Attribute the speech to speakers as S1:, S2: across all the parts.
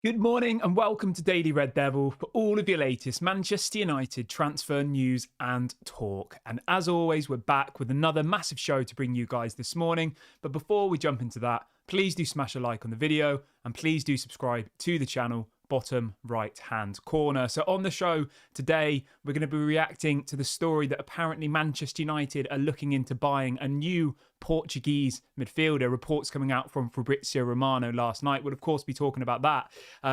S1: Good morning and welcome to Daily Red Devil for all of your latest Manchester United transfer news and talk. And as always, we're back with another massive show to bring you guys this morning. But before we jump into that, please do smash a like on the video and please do subscribe to the channel, bottom right hand corner. So on the show today, we're going to be reacting to the story that apparently Manchester United are looking into buying a new Portuguese midfielder. Reports coming out from Fabrizio Romano last night. We'll of course be talking about that.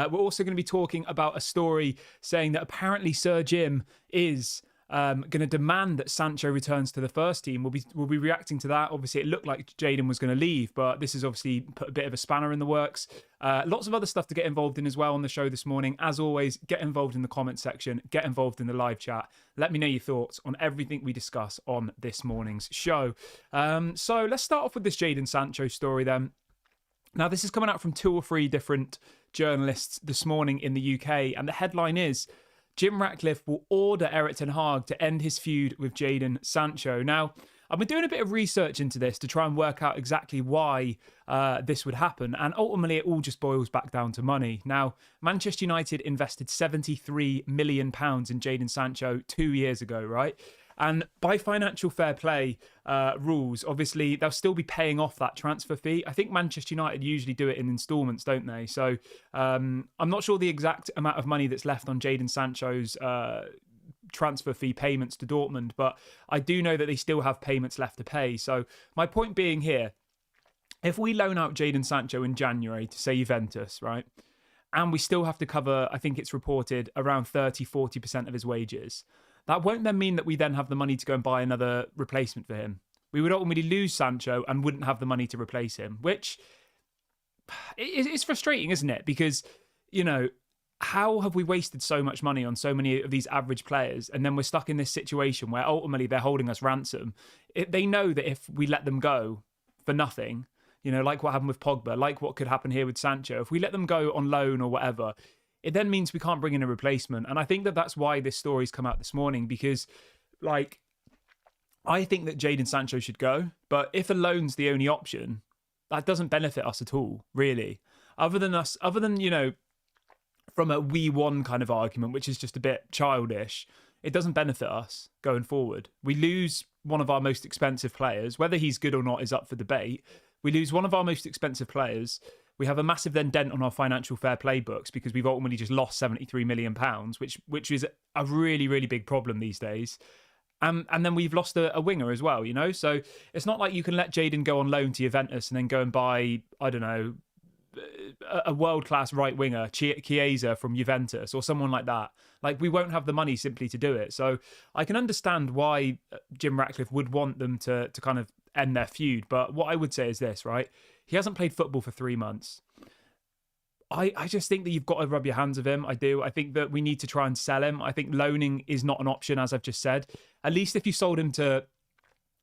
S1: We're also going to be talking about a story saying that apparently Sir Jim is going to demand that Sancho returns to the first team. We'll be reacting to that. Obviously, it looked like Jadon was going to leave, but this has obviously put a bit of a spanner in the works. Lots of other stuff to get involved in as well on the show this morning. As always, get involved in the comment section, get involved in the live chat. Let me know your thoughts on everything we discuss on this morning's show. So let's start off with this Jadon Sancho story then. Now, this is coming out from 2 or 3 different journalists this morning in the UK, and the headline is, Jim Ratcliffe will order Erik ten Hag to end his feud with Jadon Sancho. Now, I've been doing a bit of research into this to try and work out exactly why this would happen. And ultimately, it all just boils back down to money. Now, Manchester United invested £73 million in Jadon Sancho 2 years ago, right? And by financial fair play rules, obviously, they'll still be paying off that transfer fee. I think Manchester United usually do it in installments, don't they? So I'm not sure the exact amount of money that's left on Jadon Sancho's transfer fee payments to Dortmund, but I do know that they still have payments left to pay. So my point being here, if we loan out Jadon Sancho in January to, say, Juventus, right, and we still have to cover, I think it's reported, around 30-40% of his wages, that won't then mean that we then have the money to go and buy another replacement for him. We would ultimately lose Sancho and wouldn't have the money to replace him, which is frustrating, isn't it? Because, you know, how have we wasted so much money on so many of these average players, and then we're stuck in this situation where ultimately they're holding us ransom? They know that if we let them go for nothing, you know, like what happened with Pogba, like what could happen here with Sancho, if we let them go on loan or whatever, it then means we can't bring in a replacement. And I think that that's why this story's come out this morning, because, like, I think that Jadon Sancho should go, but if a loan's the only option, that doesn't benefit us at all, really. Other than, you know, from a we won kind of argument, which is just a bit childish, it doesn't benefit us going forward. We lose one of our most expensive players. Whether he's good or not is up for debate. We lose one of our most expensive players. We have a massive then dent on our financial fair play books because we've ultimately just lost £73 million, which is a really, really big problem these days. And then we've lost a winger as well, you know? So it's not like you can let Jadon go on loan to Juventus and then go and buy, I don't know, a world-class right winger, Chiesa from Juventus or someone like that. Like, we won't have the money simply to do it. So I can understand why Jim Ratcliffe would want them to kind of end their feud. But what I would say is this, right? He hasn't played football for 3 months. I just think that you've got to rub your hands of him. I do. I think that we need to try and sell him. I think loaning is not an option, as I've just said. At least if you sold him to,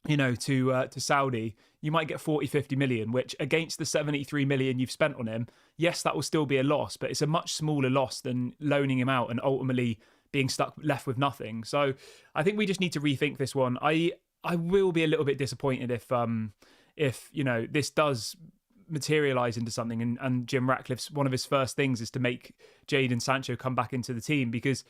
S1: you know, to Saudi, you might get 40-50 million, which against the 73 million you've spent on him, yes, that will still be a loss, but it's a much smaller loss than loaning him out and ultimately being left with nothing. So I think we just need to rethink this one. I will be a little bit disappointed if you know, this does materialise into something and Jim Ratcliffe's one of his first things is to make Jadon Sancho come back into the team, because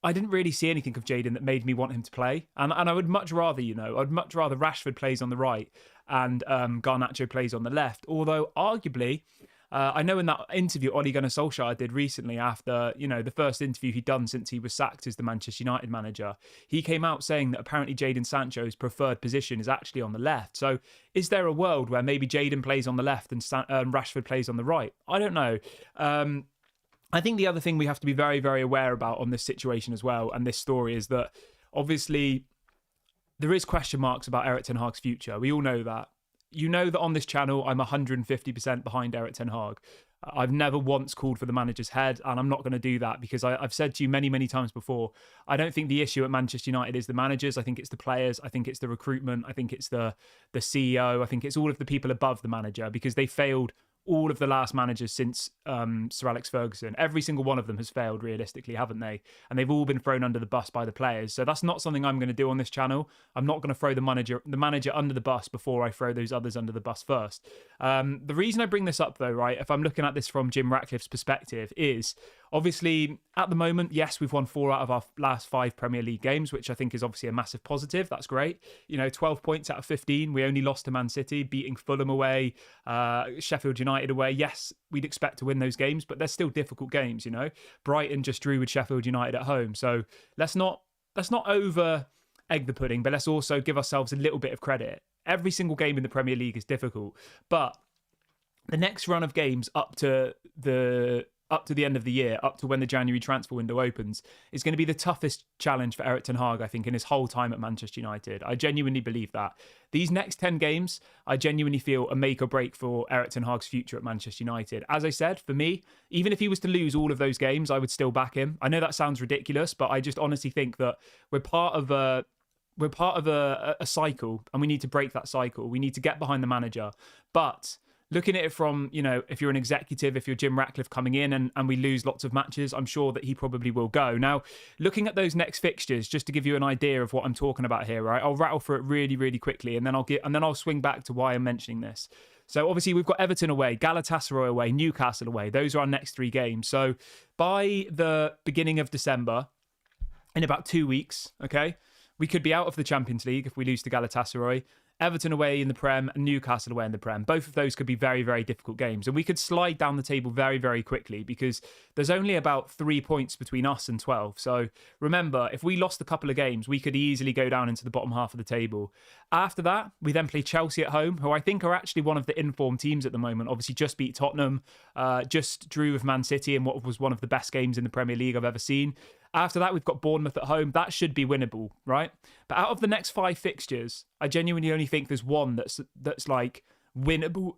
S1: I didn't really see anything of Jadon that made me want him to play. And I would much rather, you know, I'd much rather Rashford plays on the right and Garnacho plays on the left. Although, arguably, I know in that interview Ole Gunnar Solskjaer did recently after, you know, the first interview he'd done since he was sacked as the Manchester United manager, he came out saying that apparently Jadon Sancho's preferred position is actually on the left. So is there a world where maybe Jadon plays on the left and Rashford plays on the right? I don't know. I think the other thing we have to be very, very aware about on this situation as well, and this story, is that obviously there is question marks about Erik ten Hag's future. We all know that. You know that on this channel, I'm 150% behind Erik ten Hag. I've never once called for the manager's head, and I'm not going to do that because I've said to you many, many times before, I don't think the issue at Manchester United is the managers. I think it's the players. I think it's the recruitment. I think it's the CEO. I think it's all of the people above the manager, because they failed all of the last managers since Sir Alex Ferguson. Every single one of them has failed realistically, haven't they? And they've all been thrown under the bus by the players. So that's not something I'm going to do on this channel. I'm not going to throw the manager under the bus before I throw those others under the bus first. The reason I bring this up though, right, if I'm looking at this from Jim Ratcliffe's perspective, is obviously at the moment, yes, we've won 4 out of our last 5 Premier League games, which I think is obviously a massive positive. That's great. 12 points out of 15. We only lost to Man City, beating Fulham away, Sheffield United away. Yes, we'd expect to win those games, but they're still difficult games, Brighton just drew with Sheffield United at home. So let's not over egg the pudding, but let's also give ourselves a little bit of credit. Every single game in the Premier League is difficult, but the next run of games up to the end of the year, up to when the January transfer window opens, is going to be the toughest challenge for Erik ten Hag, I think, in his whole time at Manchester United. I genuinely believe that. These next 10 games, I genuinely feel a make or break for Erik ten Hag's future at Manchester United. As I said, for me, even if he was to lose all of those games, I would still back him. I know that sounds ridiculous, but I just honestly think that we're part of a cycle, and we need to break that cycle. We need to get behind the manager. But looking at it from, if you're an executive, if you're Jim Ratcliffe coming in and we lose lots of matches, I'm sure that he probably will go. Now, looking at those next fixtures, just to give you an idea of what I'm talking about here, right? I'll rattle through it really, really quickly, and then I'll swing back to why I'm mentioning this. So obviously we've got Everton away, Galatasaray away, Newcastle away. Those are our next 3 games. So by the beginning of December, in about 2 weeks, okay, we could be out of the Champions League if we lose to Galatasaray. Everton away in the Prem and Newcastle away in the Prem. Both of those could be very, very difficult games. And we could slide down the table very, very quickly because there's only about 3 points between us and 12. So remember, if we lost a couple of games, we could easily go down into the bottom half of the table. After that, we then play Chelsea at home, who I think are actually one of the informed teams at the moment. Obviously just beat Tottenham, just drew with Man City in what was one of the best games in the Premier League I've ever seen. After that, we've got Bournemouth at home. That should be winnable, right? But out of the next 5 fixtures, I genuinely only think there's one that's like winnable.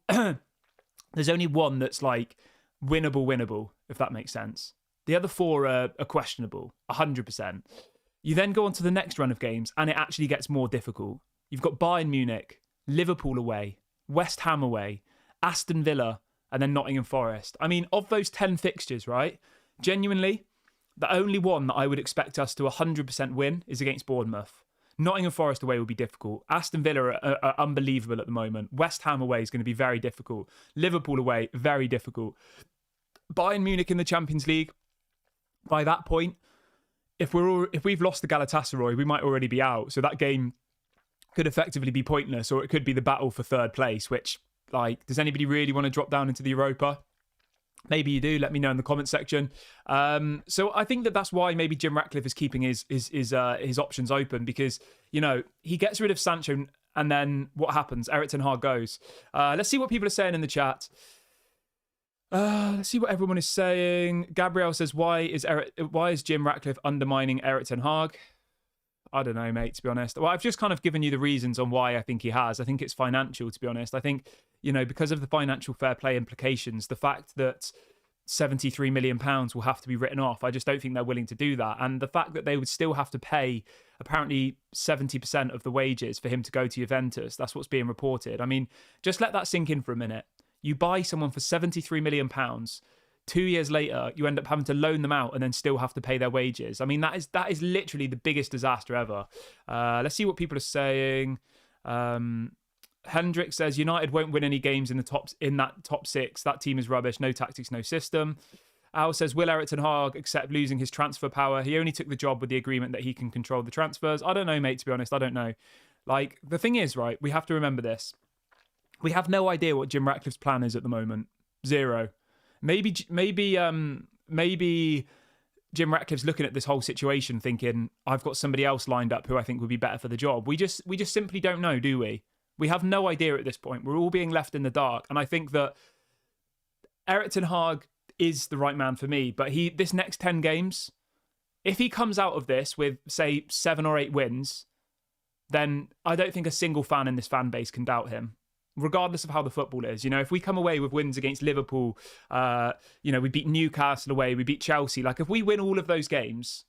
S1: There's only one that's like winnable, if that makes sense. The other 4 are questionable, 100%. You then go on to the next run of games, and it actually gets more difficult. You've got Bayern Munich, Liverpool away, West Ham away, Aston Villa, and then Nottingham Forest. I mean, of those 10 fixtures, right? Genuinely, the only one that I would expect us to 100% win is against Bournemouth. Nottingham Forest away will be difficult. Aston Villa are unbelievable at the moment. West Ham away is going to be very difficult. Liverpool away, very difficult. Bayern Munich in the Champions League, by that point, if we've lost to Galatasaray, we might already be out. So that game could effectively be pointless, or it could be the battle for 3rd place, which, does anybody really want to drop down into the Europa? Maybe you do. Let me know in the comment section. So I think that's why maybe Jim Ratcliffe is keeping his options open, because he gets rid of Sancho, and then what happens? Erik ten Hag goes. Let's see what people are saying in the chat. Let's see what everyone is saying. Gabrielle says, "Why is Jim Ratcliffe undermining Erik ten Hag?" I don't know, mate, to be honest. Well, I've just kind of given you the reasons on why I think he has. I think it's financial, to be honest. I think, because of the financial fair play implications, the fact that £73 million will have to be written off, I just don't think they're willing to do that. And the fact that they would still have to pay apparently 70% of the wages for him to go to Juventus, that's what's being reported. I mean, just let that sink in for a minute. You buy someone for £73 million. 2 years later, you end up having to loan them out and then still have to pay their wages. I mean, that is literally the biggest disaster ever. Let's see what people are saying. Hendrick says United won't win any games in that top 6. That team is rubbish. No tactics, no system. Al says, will Erik ten Hag accept losing his transfer power? He only took the job with the agreement that he can control the transfers. I don't know, mate, to be honest. I don't know. The thing is, right, we have to remember this. We have no idea what Jim Ratcliffe's plan is at the moment. 0. Maybe Jim Ratcliffe's looking at this whole situation thinking, I've got somebody else lined up who I think would be better for the job. We just simply don't know, do we? We have no idea at this point. We're all being left in the dark. And I think that Erik ten Hag is the right man for me. But this next 10 games, if he comes out of this with, say, 7 or 8 wins, then I don't think a single fan in this fan base can doubt him, regardless of how the football is. If we come away with wins against Liverpool, we beat Newcastle away, we beat Chelsea. If we win all of those games,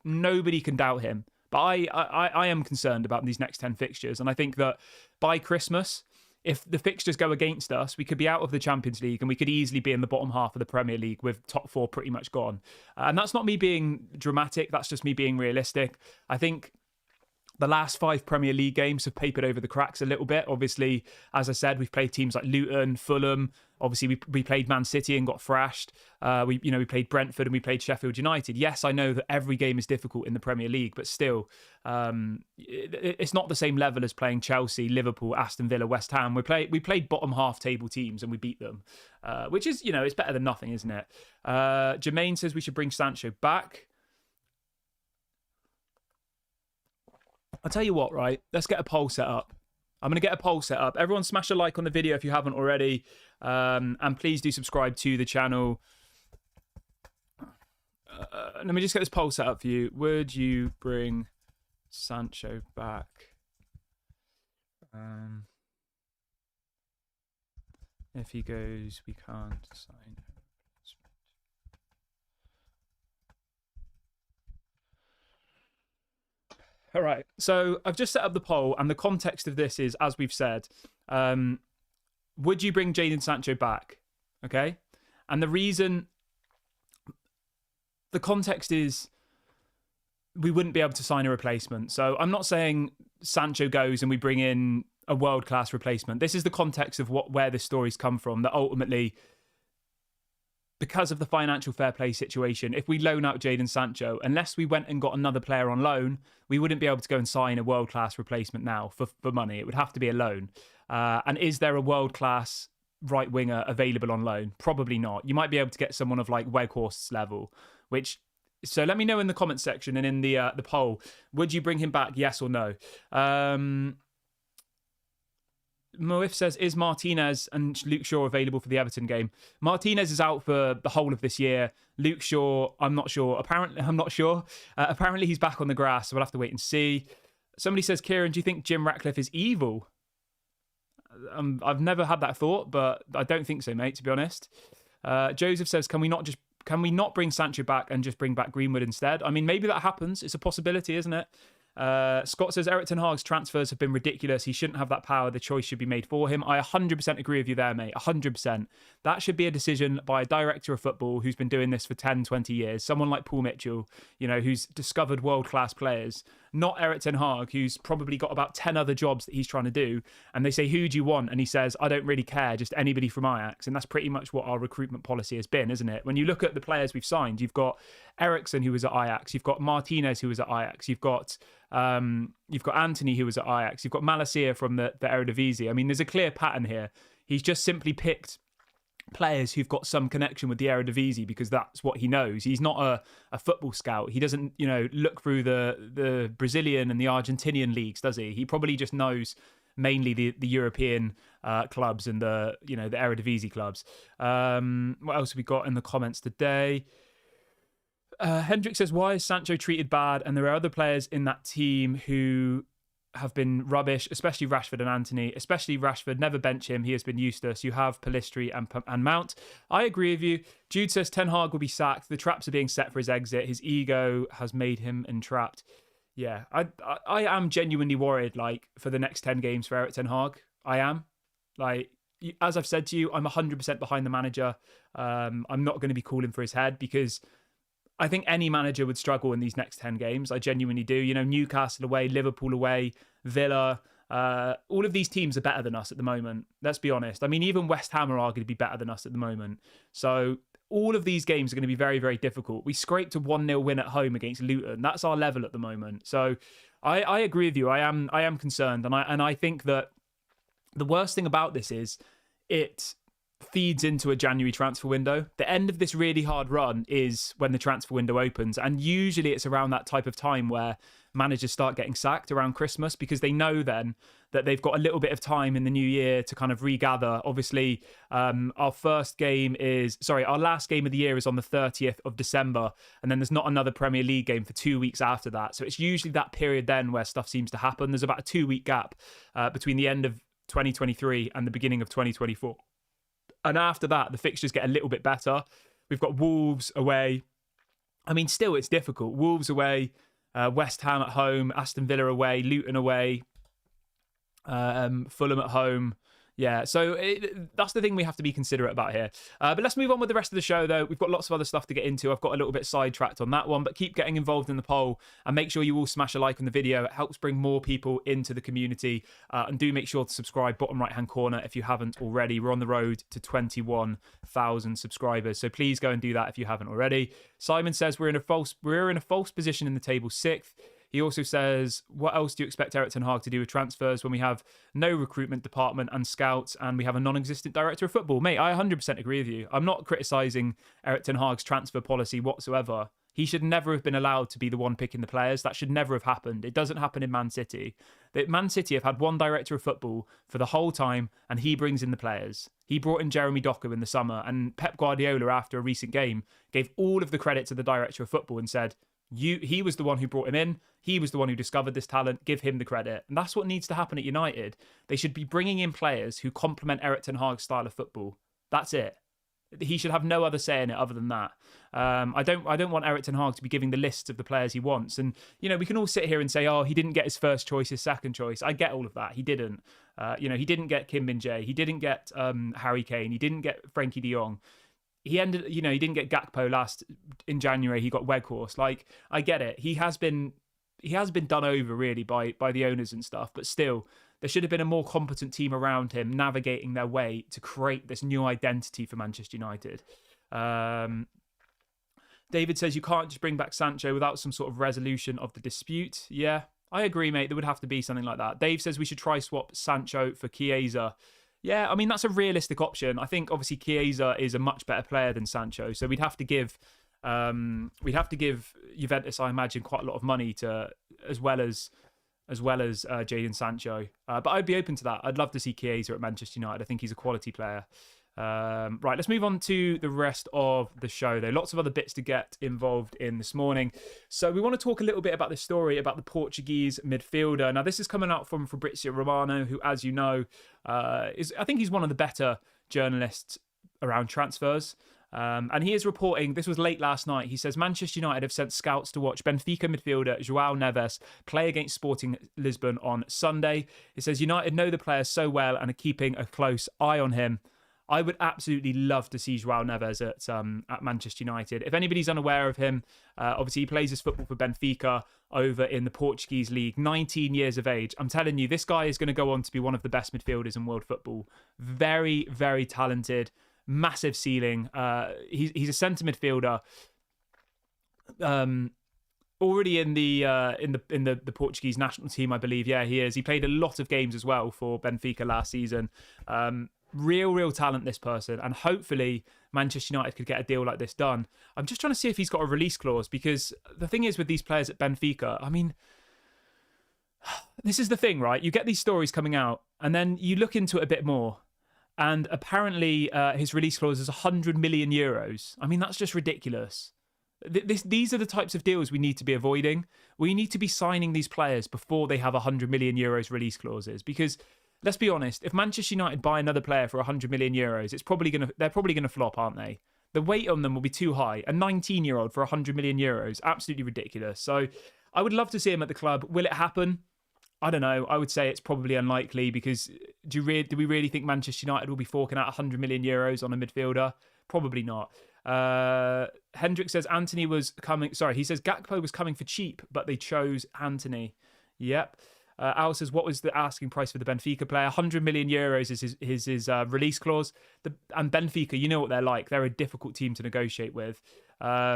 S1: nobody can doubt him. But I am concerned about these next 10 fixtures. And I think that by Christmas, if the fixtures go against us, we could be out of the Champions League and we could easily be in the bottom half of the Premier League with top four pretty much gone. And that's not me being dramatic. That's just me being realistic. I think the last 5 Premier League games have papered over the cracks a little bit. Obviously, as I said, we've played teams like Luton, Fulham. Obviously, we played Man City and got thrashed. We played Brentford and we played Sheffield United. Yes, I know that every game is difficult in the Premier League, but still, it's not the same level as playing Chelsea, Liverpool, Aston Villa, West Ham. We played bottom half table teams and we beat them, which is, it's better than nothing, isn't it? Jermaine says we should bring Sancho back. I'll tell you what, right? Let's get a poll set up. I'm going to get a poll set up. Everyone smash a like on the video if you haven't already. And please do subscribe to the channel. Let me just get this poll set up for you. Would you bring Sancho back? If he goes, we can't sign him. All right, so I've just set up the poll, and the context of this is, as we've said, would you bring Jadon Sancho back? Okay, and the context is we wouldn't be able to sign a replacement. So I'm not saying Sancho goes and we bring in a world-class replacement. This is the context of where this story's come from, that ultimately, because of the financial fair play situation, if we loan out Jadon Sancho, unless we went and got another player on loan, we wouldn't be able to go and sign a world-class replacement now for money. It would have to be a loan. And is there a world-class right winger available on loan? Probably not. You might be able to get someone of like Weghorst's level, so let me know in the comments section and in the poll, would you bring him back, yes or no? Moif says, is Martinez and Luke Shaw available for the Everton game? Martinez is out for the whole of this year. Luke Shaw, I'm not sure. Apparently he's back on the grass, so we'll have to wait and see. Somebody says, Kieran, do you think Jim Ratcliffe is evil? I've never had that thought, but I don't think so, mate, to be honest. Joseph says, can we not bring Sancho back and just bring back Greenwood instead? I mean, maybe that happens. It's a possibility, isn't it? Scott says Erik ten Hag's transfers have been ridiculous. He shouldn't have that power. The choice should be made for him. I 100% agree with you there, mate. 100%. That should be a decision by a director of football who's been doing this for 10, 20 years. Someone like Paul Mitchell, who's discovered world-class players. Not Erik ten Hag, who's probably got about 10 other jobs that he's trying to do. And they say, who do you want? And he says, I don't really care, just anybody from Ajax. And that's pretty much what our recruitment policy has been, isn't it? When you look at the players we've signed, you've got Eriksen, who was at Ajax. You've got Martinez, who was at Ajax. You've got Anthony, who was at Ajax. You've got Malacia from the Eredivisie. I mean, there's a clear pattern here. He's just simply picked players who've got some connection with the Eredivisie because that's what he knows. He's not a football scout. He doesn't, look through the Brazilian and the Argentinian leagues, does he? He probably just knows mainly the European clubs and the Eredivisie clubs. What else have we got in the comments today? Hendrik says, why is Sancho treated bad? And there are other players in that team who have been rubbish, especially Rashford and Antony. Especially Rashford, never bench him. He has been useless. You have Pellistri and Mount. I agree with you. Jude says Ten Hag will be sacked. The traps are being set for his exit. His ego has made him entrapped. Yeah, I am genuinely worried, for the next 10 games for Erik Ten Hag. I am. As I've said to you, I'm 100% behind the manager. I'm not going to be calling for his head because I think any manager would struggle in these next 10 games. I genuinely do. Newcastle away, Liverpool away, Villa. All of these teams are better than us at the moment. Let's be honest. I mean, even West Ham are arguably better than us at the moment. So all of these games are going to be very, very difficult. We scraped a 1-0 win at home against Luton. That's our level at the moment. So I agree with you. I am concerned. And I think that the worst thing about this is it feeds into a January transfer window. The end of this really hard run is when the transfer window opens. And usually it's around that type of time where managers start getting sacked around Christmas because they know then that they've got a little bit of time in the new year to kind of regather. Obviously, our last game of the year is on the 30th of December. And then there's not another Premier League game for 2 weeks after that. So it's usually that period then where stuff seems to happen. There's about a 2-week gap between the end of 2023 and the beginning of 2024. And after that, the fixtures get a little bit better. We've got Wolves away. I mean, still, it's difficult. Wolves away, West Ham at home, Aston Villa away, Luton away, Fulham at home. Yeah, so that's the thing we have to be considerate about here. But let's move on with the rest of the show, though. We've got lots of other stuff to get into. I've got a little bit sidetracked on that one, but keep getting involved in the poll and make sure you all smash a like on the video. It helps bring more people into the community. And do make sure to subscribe, bottom right-hand corner, if you haven't already. We're on the road to 21,000 subscribers, so please go and do that if you haven't already. Simon says we're in a false position in the table, 6th. He also says, what else do you expect Erik ten Hag to do with transfers when we have no recruitment department and scouts and we have a non-existent director of football? Mate, I 100% agree with you. I'm not criticising Erik ten Hag's transfer policy whatsoever. He should never have been allowed to be the one picking the players. That should never have happened. It doesn't happen in Man City. Man City have had one director of football for the whole time, and he brings in the players. He brought in Jeremy Doku in the summer, and Pep Guardiola, after a recent game, gave all of the credit to the director of football and said, he was the one who brought him in. He was the one who discovered this talent. Give him the credit. And that's what needs to happen at United. They should be bringing in players who complement Erik ten Hag's style of football. That's it. He should have no other say in it other than that. I don't want Erik ten Hag to be giving the lists of the players he wants. And, we can all sit here and say, oh, he didn't get his first choice, his second choice. I get all of that. He didn't. He didn't get Kim Min-jae. He didn't get Harry Kane. He didn't get Frankie de Jong. He didn't get Gakpo in January. He got Weghorst. Like, I get it. He has been done over really by the owners and stuff. But still, there should have been a more competent team around him navigating their way to create this new identity for Manchester United. David says you can't just bring back Sancho without some sort of resolution of the dispute. Yeah, I agree, mate. There would have to be something like that. Dave says we should try swap Sancho for Chiesa. Yeah, I mean, that's a realistic option. I think obviously Chiesa is a much better player than Sancho, so we'd have to give Juventus, I imagine, quite a lot of money to as well as Jadon Sancho. But I'd be open to that. I'd love to see Chiesa at Manchester United. I think he's a quality player. Right, let's move on to the rest of the show, though. Lots of other bits to get involved in this morning. So we want to talk a little bit about this story about the Portuguese midfielder. Now, this is coming out from Fabrizio Romano, who, as you know, I think he's one of the better journalists around transfers. And he is reporting, this was late last night, he says Manchester United have sent scouts to watch Benfica midfielder Joao Neves play against Sporting Lisbon on Sunday. It says United know the player so well and are keeping a close eye on him. I would absolutely love to see Joao Neves at Manchester United. If anybody's unaware of him, obviously he plays his football for Benfica over in the Portuguese league, 19 years of age. I'm telling you, this guy is going to go on to be one of the best midfielders in world football. Very, very talented, massive ceiling. He's a centre midfielder. Already in the Portuguese national team, I believe. Yeah, he is. He played a lot of games as well for Benfica last season. Real talent, this person, and hopefully Manchester United could get a deal like this done. I'm just trying to see if he's got a release clause, because the thing is with these players at Benfica, I mean, this is the thing, right? You get these stories coming out and then you look into it a bit more, and apparently his release clause is 100 million euros. I mean, that's just ridiculous. These are the types of deals we need to be avoiding. We need to be signing these players before they have 100 million euros release clauses, because let's be honest, if Manchester United buy another player for 100 million euros, they're probably going to flop, aren't they? The weight on them will be too high. A 19-year-old for 100 million euros, absolutely ridiculous. So I would love to see him at the club. Will it happen? I don't know. I would say it's probably unlikely, because do we really think Manchester United will be forking out 100 million euros on a midfielder? Probably not. Hendrik says Anthony was coming. Sorry, he says Gakpo was coming for cheap, but they chose Anthony. Yep. Al says, what was the asking price for the Benfica player? 100 million euros is his release clause. And Benfica, you know what they're like. They're a difficult team to negotiate with. What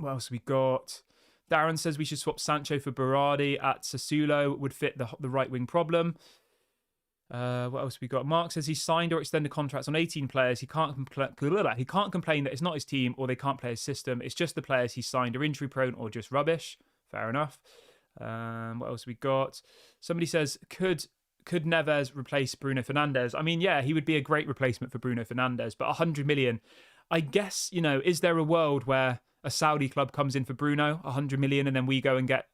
S1: else have we got? Darren says we should swap Sancho for Berardi at Sassuolo. Would fit the right-wing problem. What else have we got? Mark says he's signed or extended contracts on 18 players. He can't complain that it's not his team or they can't play his system. It's just the players he's signed are injury-prone or just rubbish. Fair enough. What else we got? Somebody says, could Neves replace Bruno Fernandes? I mean, yeah, he would be a great replacement for Bruno Fernandes, but 100 million, I guess, is there a world where a Saudi club comes in for Bruno, 100 million, and then we go and get,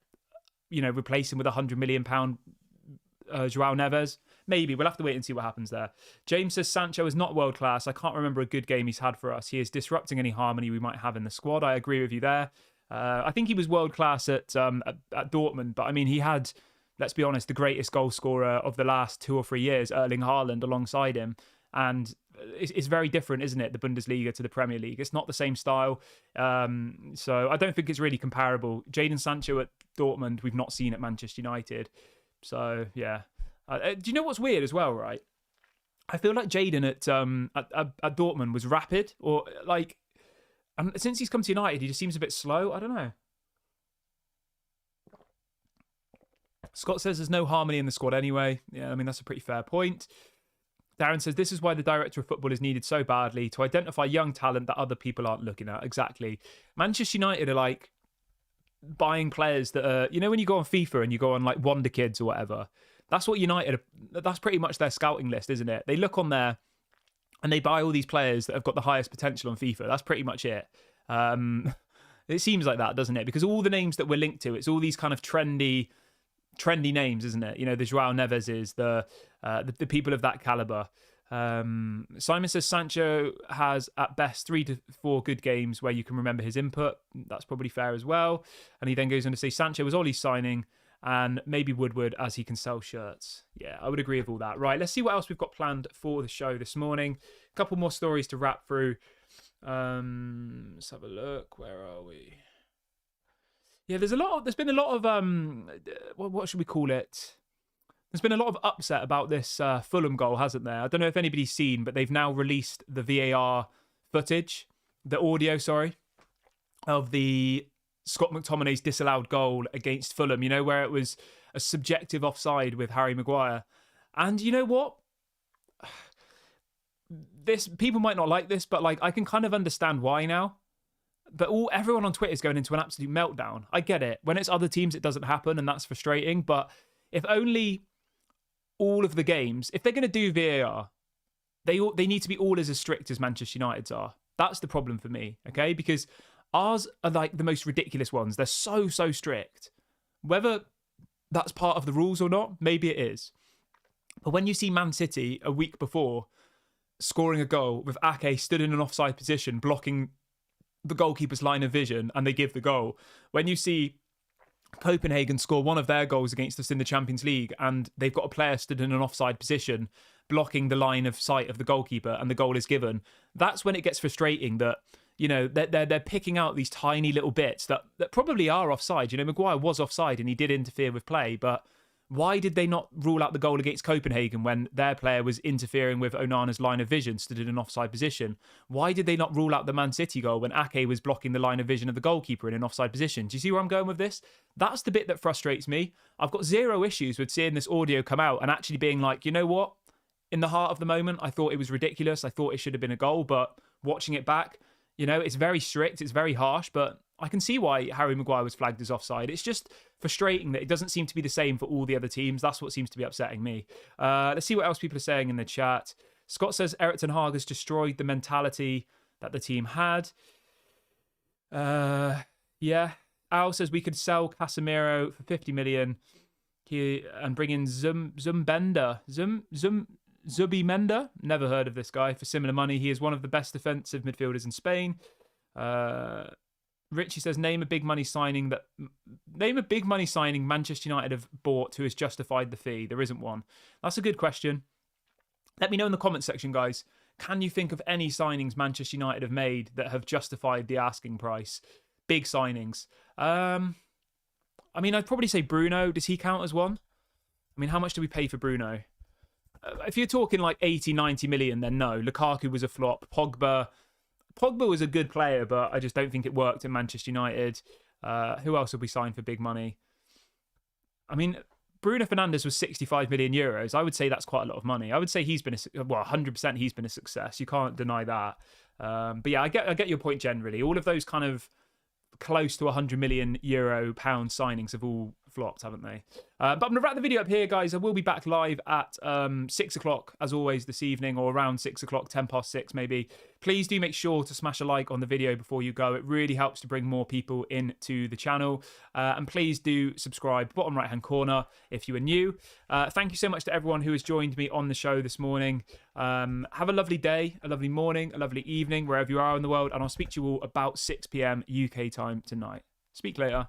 S1: replace him with £100 million Joao Neves? Maybe. We'll have to wait and see what happens there. James says Sancho is not world class. I can't remember a good game he's had for us. He is disrupting any harmony we might have in the squad. I agree with you there. I think he was world class at Dortmund, but I mean, he had let's be honest, the greatest goal scorer of the last 2 or 3 years, Erling Haaland, alongside him. And it's very different, isn't it? The Bundesliga to the Premier League. It's not the same style. So I don't think it's really comparable. Jadon Sancho at Dortmund, we've not seen at Manchester United. So, yeah. Do you know what's weird as well, right? I feel like Jadon at Dortmund was rapid. Or, like, since he's come to United, he just seems a bit slow. I don't know. Scott says there's no harmony in the squad anyway. Yeah, I mean, that's a pretty fair point. Darren says, this is why the director of football is needed so badly, to identify young talent that other people aren't looking at. Exactly. Manchester United are like buying players that are, you know, when you go on FIFA and you go on like Wonder Kids or whatever, that's what United are, that's pretty much their scouting list, isn't it? They look on there and they buy all these players that have got the highest potential on FIFA. That's pretty much it. It seems like that, doesn't it? Because all the names that we're linked to, it's all these kind of trendy names, isn't it? You know, the Joao Neves is the people of that caliber. Simon says Sancho has at best 3 to 4 good games where you can remember his input. That's probably fair as well. And he then goes on to say Sancho was Ollie's signing and maybe Woodward as he can sell shirts. Yeah, I would agree with all that. Right, let's see what else we've got planned for the show this morning. A couple more stories to wrap through. Let's have a look. Where are we? Yeah, there's been a lot of what should we call it? There's been a lot of upset about this Fulham goal, hasn't there? I don't know if anybody's seen, but they've now released the VAR footage, the audio, sorry, of the Scott McTominay's disallowed goal against Fulham, you know, where it was a subjective offside with Harry Maguire. And you know what? People might not like this, but like I can kind of understand why now. But everyone on Twitter is going into an absolute meltdown. I get it. When it's other teams, it doesn't happen, and that's frustrating. But if only all of the games, if they're going to do VAR, they need to be all as strict as Manchester United's are. That's the problem for me, okay? Because ours are like the most ridiculous ones. They're so strict. Whether that's part of the rules or not, maybe it is. But when you see Man City a week before scoring a goal with Ake stood in an offside position, blocking the goalkeeper's line of vision, and they give the goal. When you see Copenhagen score one of their goals against us in the Champions League and they've got a player stood in an offside position blocking the line of sight of the goalkeeper and the goal is given, that's when it gets frustrating that, you know, they're picking out these tiny little bits that probably are offside. You know, Maguire was offside and he did interfere with play, but why did they not rule out the goal against Copenhagen when their player was interfering with Onana's line of vision, stood in an offside position? Why did they not rule out the Man City goal when Ake was blocking the line of vision of the goalkeeper in an offside position? Do you see where I'm going with this? That's the bit that frustrates me. I've got zero issues with seeing this audio come out and actually being like, you know what? In the heart of the moment, I thought it was ridiculous. I thought it should have been a goal, but watching it back, you know, it's very strict, it's very harsh, but I can see why Harry Maguire was flagged as offside. It's just frustrating that it doesn't seem to be the same for all the other teams. That's what seems to be upsetting me. Let's see what else people are saying in the chat. Scott says Erik ten Hag has destroyed the mentality that the team had. Yeah. Al says we could sell Casemiro for 50 million and bring in Zumbender. Zubimender? Never heard of this guy. For similar money, he is one of the best defensive midfielders in Spain. Richie says, name a big money signing Manchester United have bought who has justified the fee. There isn't one. That's a good question. Let me know in the comments section, guys. Can you think of any signings Manchester United have made that have justified the asking price? Big signings. I mean, I'd probably say Bruno. Does he count as one? I mean, how much do we pay for Bruno? If you're talking like 80, 90 million, then no. Lukaku was a flop. Pogba was a good player, but I just don't think it worked in Manchester United. Who else will be signed for big money? I mean, Bruno Fernandes was 65 million euros. I would say that's quite a lot of money. I would say he's been 100% he's been a success. You can't deny that. But yeah, I get your point generally. All of those kind of close to 100 million pound signings have all flopped, haven't they? But I'm going to wrap the video up here, guys. I will be back live at 6 o'clock, as always, this evening, or around 6 o'clock, 10 past 6 maybe. Please do make sure to smash a like on the video before you go. It really helps to bring more people into the channel. And please do subscribe, bottom right-hand corner, if you are new. Thank you so much to everyone who has joined me on the show this morning. Have a lovely day, a lovely morning, a lovely evening, wherever you are in the world. And I'll speak to you all about 6 p.m. UK time tonight. Speak later.